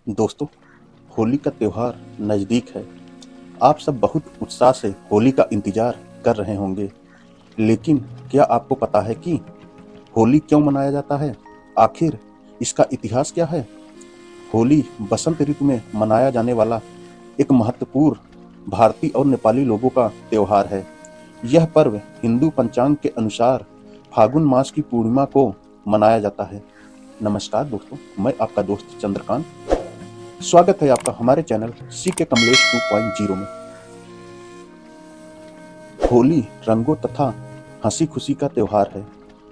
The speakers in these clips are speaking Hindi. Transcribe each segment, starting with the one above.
दोस्तों, होली का त्योहार नज़दीक है। आप सब बहुत उत्साह से होली का इंतजार कर रहे होंगे। लेकिन क्या आपको पता है कि होली क्यों मनाया जाता है? आखिर इसका इतिहास क्या है? होली बसंत ऋतु में मनाया जाने वाला एक महत्वपूर्ण भारतीय और नेपाली लोगों का त्योहार है। यह पर्व हिंदू पंचांग के अनुसार फागुन मास की पूर्णिमा को मनाया जाता है। नमस्कार दोस्तों, मैं आपका दोस्त चंद्रकांत। स्वागत है आपका हमारे चैनल सी के कमलेश 2.0 में। होली रंगों तथा हंसी खुशी का त्योहार है।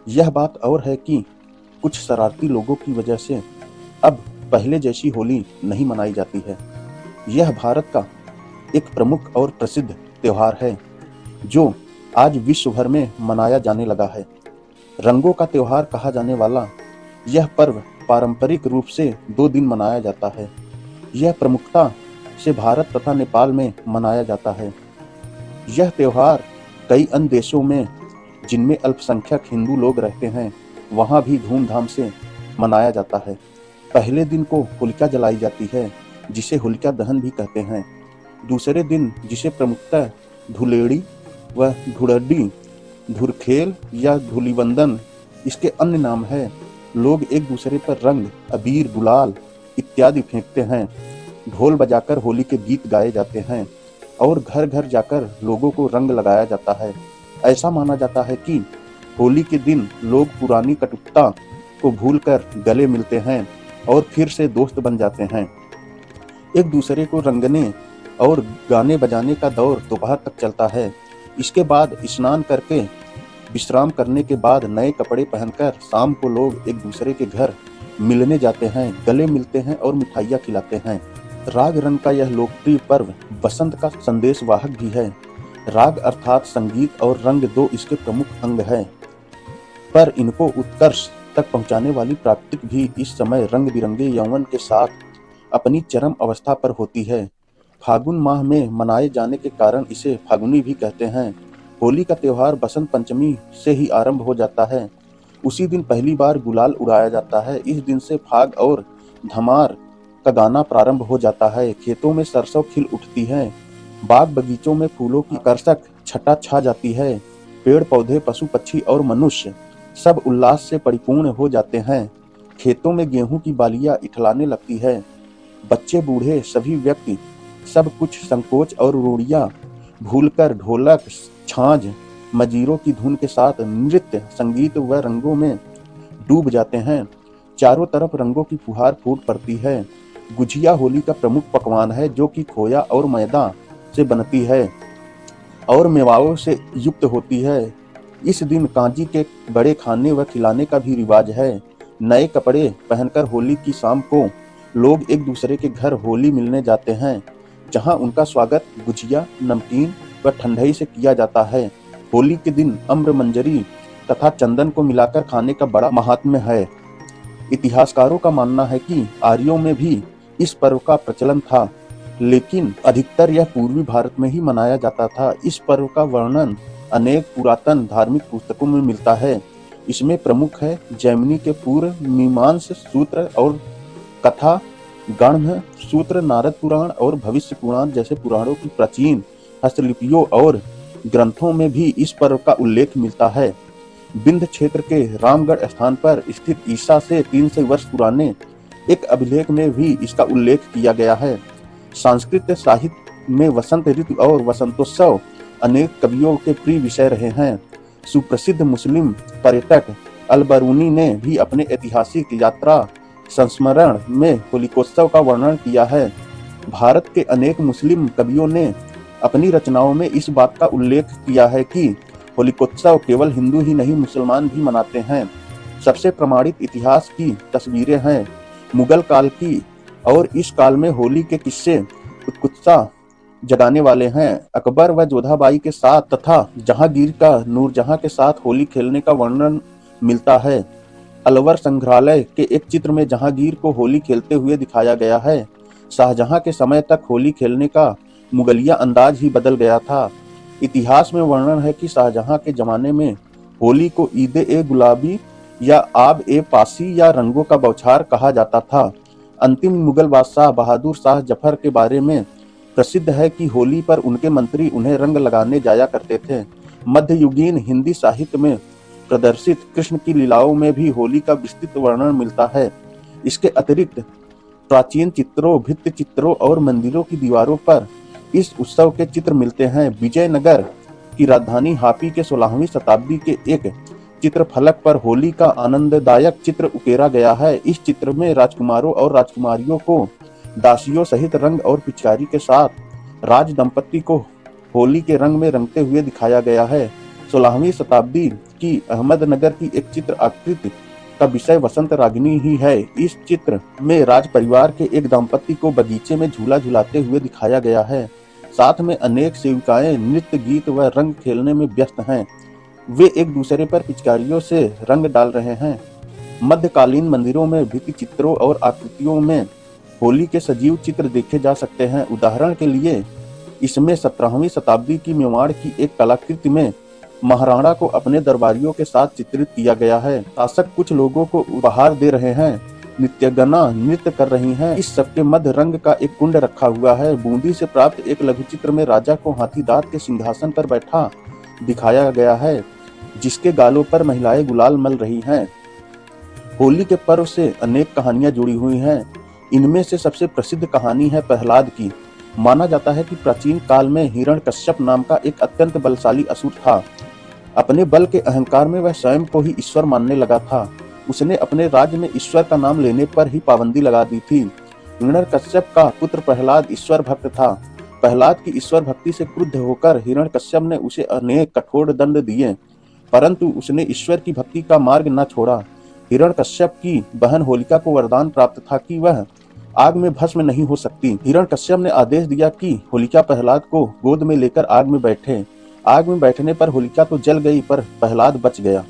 यह बात और है कि कुछ शरारती लोगों की वजह से अब पहले जैसी होली नहीं मनाई जाती है। यह भारत का एक प्रमुख और प्रसिद्ध त्योहार है जो आज विश्व भर में मनाया जाने लगा है। रंगों का त्योहार कहा जाने वाला यह पर्व पारंपरिक रूप से 2 दिन मनाया जाता है। यह प्रमुखता से भारत तथा नेपाल में मनाया जाता है। यह त्योहार कई अन्य देशों में, जिनमें अल्पसंख्यक हिंदू लोग रहते हैं, वहां भी धूमधाम से मनाया जाता है। पहले दिन को होलिका जलाई जाती है, जिसे होलिका दहन भी कहते हैं। दूसरे दिन, जिसे प्रमुखतः धुलेड़ी व धुड़ड्डी, धुरखेल या धूलिवंदन इसके अन्य नाम है, लोग एक दूसरे पर रंग, अबीर, गुलाल इत्यादि फेंकते हैं। ढोल बजाकर होली के गीत गाए जाते हैं और घर घर जाकर लोगों को रंग लगाया जाता है। ऐसा माना जाता है कि होली के दिन लोग पुरानी कटुता को भूलकर गले मिलते हैं और फिर से दोस्त बन जाते हैं। एक दूसरे को रंगने और गाने बजाने का दौर दोपहर तक चलता है। इसके बाद स्नान करके विश्राम करने के बाद नए कपड़े पहनकर शाम को लोग एक दूसरे के घर मिलने जाते हैं, गले मिलते हैं और मिठाइयाँ खिलाते हैं। राग रंग का यह लोकप्रिय पर्व बसंत का संदेशवाहक भी है। राग अर्थात संगीत और रंग 2 इसके प्रमुख अंग हैं, पर इनको उत्कर्ष तक पहुंचाने वाली प्राकृतिक भी इस समय रंग बिरंगे यौवन के साथ अपनी चरम अवस्था पर होती है। फागुन माह में मनाए जाने के कारण इसे फागुनी भी कहते हैं। होली का त्योहार बसंत पंचमी से ही आरंभ हो जाता है। उसी दिन पहली बार गुलाल उड़ाया जाता है। इस दिन से फाग और धमार का गाना प्रारंभ हो जाता है। खेतों में सरसों खिल उठती है। बाग बगीचों में फूलों की आकर्षक छटा छा जाती है। पेड़ पौधे, पशु पक्षी और मनुष्य सब उल्लास से परिपूर्ण हो जाते हैं। खेतों में गेहूं की बालियां इठलाने लगती है। बच्चे बूढ़े सभी व्यक्ति सब कुछ संकोच और रूढ़ियां भूलकर ढोलक, छाछ, मजीरों की धुन के साथ नृत्य, संगीत व रंगों में डूब जाते हैं। चारों तरफ रंगों की फुहार फूट पड़ती है। गुजिया होली का प्रमुख पकवान है, जो कि खोया और मैदा से बनती है और मेवाओं से युक्त होती है। इस दिन कांजी के बड़े खाने व खिलाने का भी रिवाज है। नए कपड़े पहनकर होली की शाम को लोग एक दूसरे के घर होली मिलने जाते हैं, जहां उनका स्वागत गुजिया, नमकीन व ठंडाई से किया जाता है। होली के दिन अम्र मंजरी तथा चंदन को मिलाकर खाने का बड़ा महात्म्य है। इतिहासकारों का मानना है कि आर्यों में भी इस पर्व का प्रचलन था, लेकिन अधिकतर यह पूर्वी भारत में ही मनाया जाता था। इस पर्व का वर्णन अनेक पुरातन धार्मिक पुस्तकों में मिलता है। इसमें प्रमुख है जैमिनी के पूर्व मीमांस सूत्र और कथा गणभ सूत्र, नारद पुराण और भविष्य पुराण जैसे पुराणों की प्राचीन हस्तलिपियों और ग्रंथों में भी इस पर्व का उल्लेख मिलता है। विंध्य क्षेत्र के रामगढ़ स्थान पर स्थित ईसा से 300 वर्ष पुराने एक अभिलेख में भी इसका उल्लेख किया गया है। संस्कृत साहित्य में वसंत ऋतु और वसंतोत्सव अनेक कवियों के प्रिय विषय रहे हैं। सुप्रसिद्ध मुस्लिम पर्यटक अल-बरूनी ने भी अपने ऐतिहासिक यात्रा संस्मरण में होलिकोत्सव का वर्णन किया है। भारत के अनेक मुस्लिम कवियों ने अपनी रचनाओं में इस बात का उल्लेख किया है कि होलिकोत्सव केवल हिंदू ही नहीं, मुसलमान भी मनाते हैं। सबसे प्रमाणित इतिहास की तस्वीरें हैं मुगल काल की, और इस काल में होली के किस्से उत्सुकता जगाने वाले हैं। अकबर व जोधाबाई के साथ तथा जहांगीर का नूरजहां के साथ होली खेलने का वर्णन मिलता है। अलवर संग्रहालय के एक चित्र में जहांगीर को होली खेलते हुए दिखाया गया है। शाहजहां के समय तक होली खेलने का मुगलिया अंदाज ही बदल गया था। इतिहास में वर्णन है कि शाहजहां के जमाने में होली को ईद ए गुलाबी या आब ए पासी या रंगों का बौछार कहा जाता था। अंतिम मुगल बादशाह बहादुर शाह जफर के बारे में प्रसिद्ध है कि होली पर उनके मंत्री उन्हें रंग लगाने जाया करते थे। मध्ययुगीन हिंदी साहित्य में प्रदर्शित कृष्ण की लीलाओं में भी होली का विस्तृत वर्णन मिलता है। इसके अतिरिक्त प्राचीन चित्रों, भित्ति चित्रों और मंदिरों की दीवारों पर इस उत्सव के चित्र मिलते हैं। विजयनगर की राजधानी हापी के 16वीं शताब्दी के एक चित्रफलक पर होली का आनंददायक चित्र उकेरा गया है। इस चित्र में राजकुमारों और राजकुमारियों को दासियों सहित रंग और पिचकारी के साथ राज दंपति को होली के रंग में रंगते हुए दिखाया गया है। 16वीं शताब्दी की अहमदनगर की एक चित्र आकृति का विषय वसंत रागिनी ही है। इस चित्र में राज परिवार के एक दंपति को बगीचे में झूला झुलाते हुए दिखाया गया है। साथ में अनेक सेविकाएं नृत्य, गीत व रंग खेलने में व्यस्त हैं। वे एक दूसरे पर पिचकारियों से रंग डाल रहे हैं। मध्यकालीन मंदिरों में भित्ति चित्रों और आकृतियों में होली के सजीव चित्र देखे जा सकते हैं। उदाहरण के लिए इसमें 17वीं शताब्दी की मेवाड़ की एक कलाकृति में महाराणा को अपने दरबारियों के साथ चित्रित किया गया है। शासक कुछ लोगों को उपहार दे रहे हैं, नृत्यगना नृत्य कर रही हैं। इस सबके मध्य रंग का एक कुंड रखा हुआ है। बूंदी से प्राप्त एक लघु चित्र में राजा को हाथी दांत के सिंहासन पर बैठा दिखाया गया है, जिसके गालों पर महिलाएं गुलाल मल रही हैं। होली के पर्व से अनेक कहानियां जुड़ी हुई हैं। इनमें से सबसे प्रसिद्ध कहानी है प्रहलाद की। माना जाता है कि प्राचीन काल में हिरण्यकश्यप नाम का एक अत्यंत बलशाली असुर था। अपने बल के अहंकार में वह स्वयं को ही ईश्वर मानने लगा था। उसने अपने राज्य में ईश्वर का नाम लेने पर ही पाबंदी लगा दी थी। हिरण्यकश्यप का पुत्र प्रहलाद ईश्वर भक्त था। प्रहलाद की ईश्वर भक्ति से क्रुद्ध होकर हिरण्यकश्यप ने उसे अनेक कठोर दंड दिए, परंतु उसने ईश्वर की भक्ति का मार्ग न छोड़ा। हिरण्यकश्यप की बहन होलिका को वरदान प्राप्त था कि वह आग में भस्म नहीं हो सकती। हिरण्यकश्यप ने आदेश दिया कि होलिका प्रहलाद को गोद में लेकर आग में बैठे। आग में बैठने पर होलिका तो जल गई, पर प्रहलाद बच गया।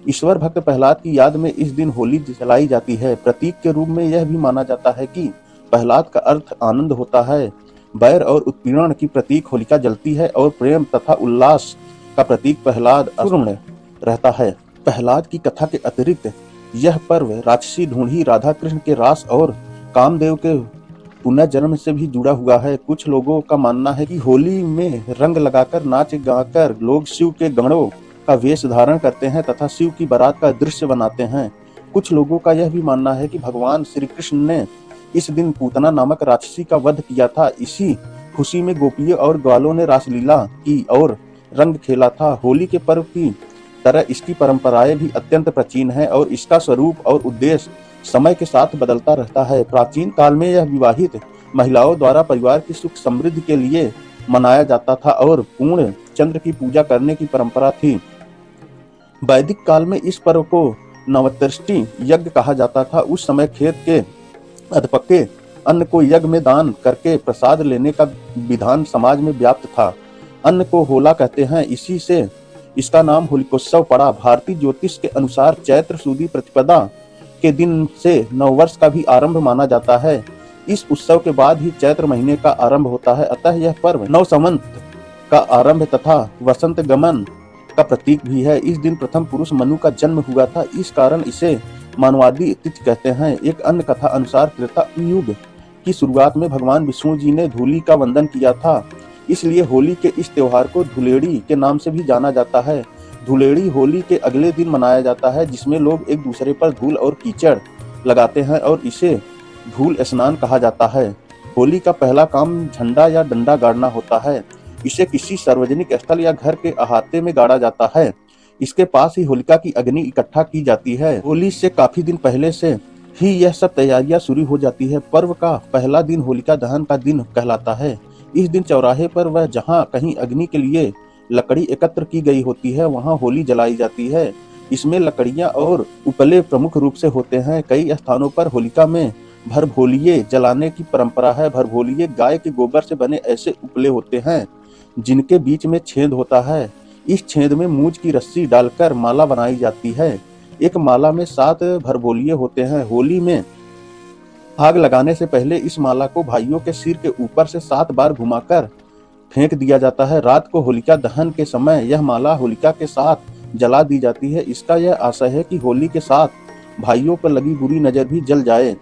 ईश्वर भक्त प्रहलाद की याद में इस दिन होली जलाई जाती है। प्रतीक के रूप में यह भी माना जाता है कि प्रहलाद का अर्थ आनंद होता है। बैर और उत्पीड़न की प्रतीक होलिका जलती है और प्रेम तथा उल्लास का प्रतीक प्रहलाद अपूर्ण रहता है। प्रहलाद की कथा के अतिरिक्त यह पर्व राक्षसी ढूंढी राधा कृष्ण के रास और कामदेव के पुनर्जन्म से भी जुड़ा हुआ है। कुछ लोगों का मानना है कि होली में रंग लगाकर नाच गाकर लोग शिव के गणों का वेश धारण करते हैं तथा शिव की बारात का दृश्य बनाते हैं। कुछ लोगों का यह भी मानना है कि भगवान श्री कृष्ण ने इस दिन पूतना नामक राक्षसी का वध किया था। इसी खुशी में गोपियों और ग्वालों ने रासलीला की और रंग खेला था। होली के पर्व की तरह इसकी परंपराएं भी अत्यंत प्राचीन है और इसका स्वरूप और उद्देश्य समय के साथ बदलता रहता है। प्राचीन काल में यह विवाहित महिलाओं द्वारा परिवार की सुख समृद्धि के लिए मनाया जाता था और पूर्ण चंद्र की पूजा करने की परंपरा थी। वैदिक काल में इस पर्व को नवतृष्टि यज्ञ कहा जाता था। उस समय खेत के अधपके अन्न को यज्ञ में दान करके प्रसाद लेने का विधान समाज में व्याप्त था। अन्न को होला कहते हैं, इसी से इसका नाम होलिकोत्सव पड़ा। भारतीय ज्योतिष के अनुसार चैत्र सुदी प्रतिपदा के दिन से नववर्ष का भी आरंभ माना जाता है। इस उत्सव के बाद ही चैत्र महीने का आरंभ होता है। अतः यह पर्व नवसंवत का आरंभ तथा वसंत गमन का प्रतीक भी है। इस दिन प्रथम पुरुष मनु का जन्म हुआ था, इस कारण इसे मानवादी तिथि कहते हैं। एक अन्य कथा अनुसार त्रेता युग की शुरुआत में भगवान विष्णु जी ने धूलि का वंदन किया था, इसलिए होली के इस त्योहार को धुलेड़ी के नाम से भी जाना जाता है। धुलेड़ी होली के अगले दिन मनाया जाता है, जिसमें लोग एक दूसरे पर धूल और कीचड़ लगाते हैं और इसे धूल स्नान कहा जाता है। होली का पहला काम झंडा या डंडा गाड़ना होता है। इसे किसी सार्वजनिक स्थल या घर के अहाते में गाड़ा जाता है। इसके पास ही होलिका की अग्नि इकट्ठा की जाती है। होली से काफी दिन पहले से ही यह सब तैयारियां शुरू हो जाती है। पर्व का पहला दिन होलिका दहन का दिन कहलाता है। इस दिन चौराहे पर वह जहाँ कहीं अग्नि के लिए लकड़ी एकत्र की गई होती है, वहाँ होली जलाई जाती है। इसमें लकड़ियाँ और उपले प्रमुख रूप से होते हैं। कई स्थानों पर होलिका में भरभोलिये जलाने की परंपरा है। भरभोलिये गाय के गोबर से बने ऐसे उपले होते हैं जिनके बीच में छेद होता है। इस छेद में मूंज की रस्सी डालकर माला बनाई जाती है। एक माला में 7 भरभोलिये होते हैं। होली में आग लगाने से पहले इस माला को भाइयों के सिर के ऊपर से 7 बार घुमाकर फेंक दिया जाता है। रात को होलिका दहन के समय यह माला होलिका के साथ जला दी जाती है। इसका यह आशय है कि होली के साथ भाइयों पर लगी बुरी नजर भी जल जाए।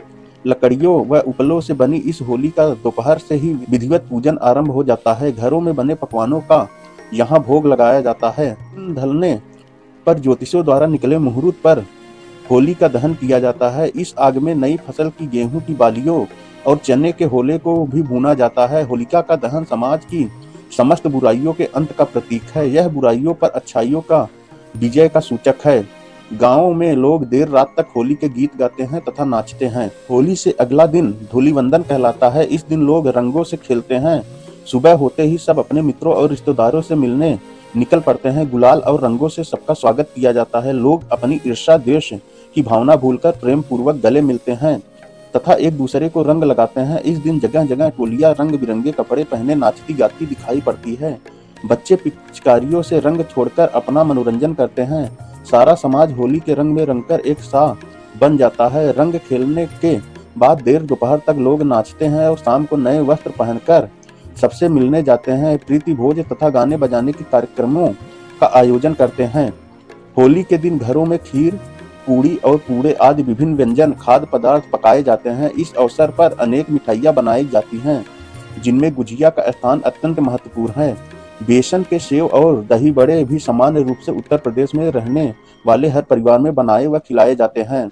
लकड़ियों व उपलों से बनी इस होली का दोपहर से ही विधिवत पूजन आरंभ हो जाता है। घरों में बने पकवानों का यहाँ भोग लगाया जाता है। ढलने पर ज्योतिषियों द्वारा निकले मुहूर्त पर होली का दहन किया जाता है। इस आग में नई फसल की गेहूं की बालियों और चने के होले को भी भूना जाता है। होलिका का दहन समाज की समस्त बुराइयों के अंत का प्रतीक है। यह बुराइयों पर अच्छाइयों का विजय का सूचक है। गांवों में लोग देर रात तक होली के गीत गाते हैं तथा नाचते हैं। होली से अगला दिन धूलिवंदन कहलाता है। इस दिन लोग रंगों से खेलते हैं। सुबह होते ही सब अपने मित्रों और रिश्तेदारों से मिलने निकल पड़ते हैं। गुलाल और रंगों से सबका स्वागत किया जाता है। लोग अपनी ईर्ष्या द्वेष की भावना भूलकर प्रेम पूर्वक गले मिलते हैं तथा एक दूसरे को रंग लगाते हैं। इस दिन जगह जगह टोलियां रंग बिरंगे कपड़े पहने नाचती गाती दिखाई पड़ती है। बच्चे पिचकारियों से रंग छोड़कर अपना मनोरंजन करते हैं। सारा समाज होली के रंग में रंगकर एक सा बन जाता है। रंग खेलने के बाद देर दोपहर तक लोग नाचते हैं और शाम को नए वस्त्र पहनकर सबसे मिलने जाते हैं। प्रीति भोज तथा गाने बजाने के कार्यक्रमों का आयोजन करते हैं। होली के दिन घरों में खीर, पूड़ी और पूड़े आदि विभिन्न व्यंजन खाद्य पदार्थ पकाए जाते हैं। इस अवसर पर अनेक मिठाइयाँ बनाई जाती हैं, जिनमें गुजिया का स्थान अत्यंत महत्वपूर्ण है। बेसन के सेव और दही बड़े भी सामान्य रूप से उत्तर प्रदेश में रहने वाले हर परिवार में बनाए व खिलाए जाते हैं।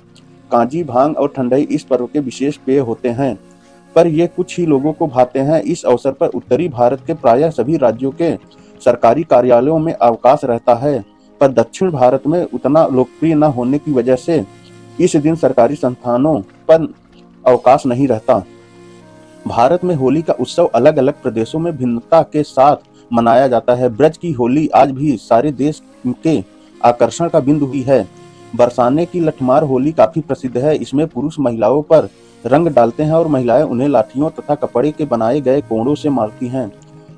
कांजी, भांग और ठंडाई इस पर्व के विशेष पेय होते हैं, पर ये कुछ ही लोगों को भाते हैं। इस अवसर पर उत्तरी भारत के प्रायः सभी राज्यों के सरकारी कार्यालयों में अवकाश रहता है, पर दक्षिण भारत में उतना लोकप्रिय न होने की वजह से इस दिन सरकारी संस्थानों पर अवकाश नहीं रहता। भारत में होली का उत्सव अलग अलग प्रदेशों में भिन्नता के साथ मनाया जाता है। ब्रज की होली आज भी सारे देश के आकर्षण का बिंदु ही है। बरसाने की लठमार होली काफी प्रसिद्ध है। इसमें पुरुष महिलाओं पर रंग डालते हैं और महिलाएं उन्हें लाठियों तथा कपड़े के बनाए गए कोड़ों से मारती हैं।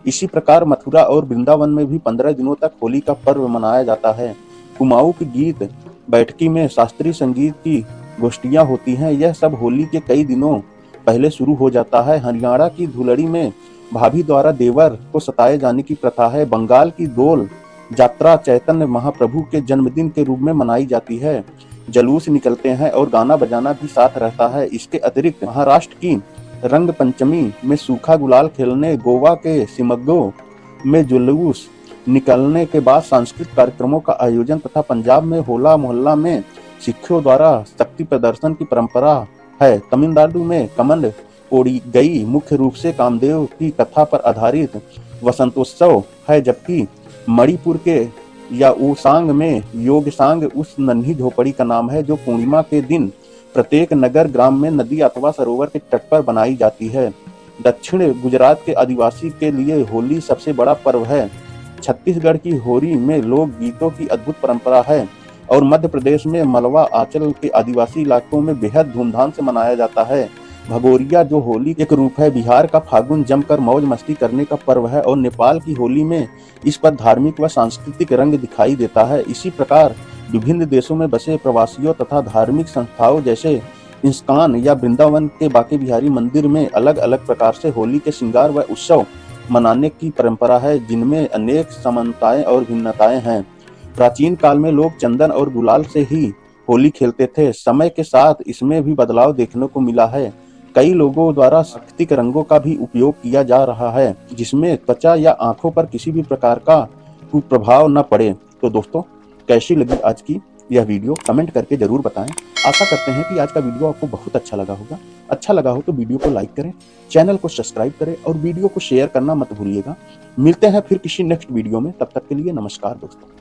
इसी प्रकार मथुरा और वृंदावन में भी 15 दिनों तक होली का पर्व मनाया जाता है। कुमाऊं की गीत बैठकी में शास्त्रीय संगीत की गोष्ठियां होती हैं। यह सब होली के कई दिनों पहले शुरू हो जाता है। हरियाणा की धुलड़ी में भाभी द्वारा देवर को सताए जाने की प्रथा है। बंगाल की दोल यात्रा चैतन्य महाप्रभु के जन्मदिन के रूप में मनाई जाती है। जलूस निकलते हैं और गाना बजाना भी साथ रहता है। इसके अतिरिक्त महाराष्ट्र की रंग पंचमी में सूखा गुलाल खेलने, गोवा के सिमगो में जुलूस निकलने के बाद सांस्कृतिक कार्यक्रमों का आयोजन तथा पंजाब में होला मोहल्ला में सिखों द्वारा शक्ति प्रदर्शन की परंपरा है। तमिलनाडु में कमंड ओड़ी गई मुख्य रूप से कामदेव की कथा पर आधारित वसंतोत्सव है, जबकि मणिपुर के या ओसांग में योगसांग उस नन्ही झोपड़ी का नाम है जो पूर्णिमा के दिन प्रत्येक नगर ग्राम में नदी अथवा सरोवर के तट पर बनाई जाती है। दक्षिण गुजरात के आदिवासी के लिए होली सबसे बड़ा पर्व है। छत्तीसगढ़ की होली में लोक गीतों की अद्भुत परंपरा है और मध्य प्रदेश में मलवा आंचल के आदिवासी इलाकों में बेहद धूमधाम से मनाया जाता है। भगोरिया जो होली एक रूप है। बिहार का फागुन जमकर मौज मस्ती करने का पर्व है और नेपाल की होली में इस पर धार्मिक व सांस्कृतिक रंग दिखाई देता है। इसी प्रकार विभिन्न देशों में बसे प्रवासियों तथा धार्मिक संस्थाओं जैसे इस्कॉन या वृंदावन के बांके बिहारी मंदिर में अलग अलग प्रकार से होली के श्रृंगार व उत्सव मनाने की परंपरा है, जिनमें अनेक समानताएं और भिन्नताएं हैं। प्राचीन काल में लोग चंदन और गुलाल से ही होली खेलते थे। समय के साथ इसमें भी बदलाव देखने को मिला है। कई लोगों द्वारा प्राकृतिक रंगों का भी उपयोग किया जा रहा है, जिसमें त्वचा या आंखों पर किसी भी प्रकार का कुप्रभाव न पड़े। तो दोस्तों, कैसी लगी आज की यह वीडियो कमेंट करके जरूर बताएं। आशा करते हैं कि आज का वीडियो आपको बहुत अच्छा लगा होगा। अच्छा लगा हो तो वीडियो को लाइक करें, चैनल को सब्सक्राइब करें और वीडियो को शेयर करना मत भूलिएगा। मिलते हैं फिर किसी नेक्स्ट वीडियो में। तब तक के लिए नमस्कार दोस्तों।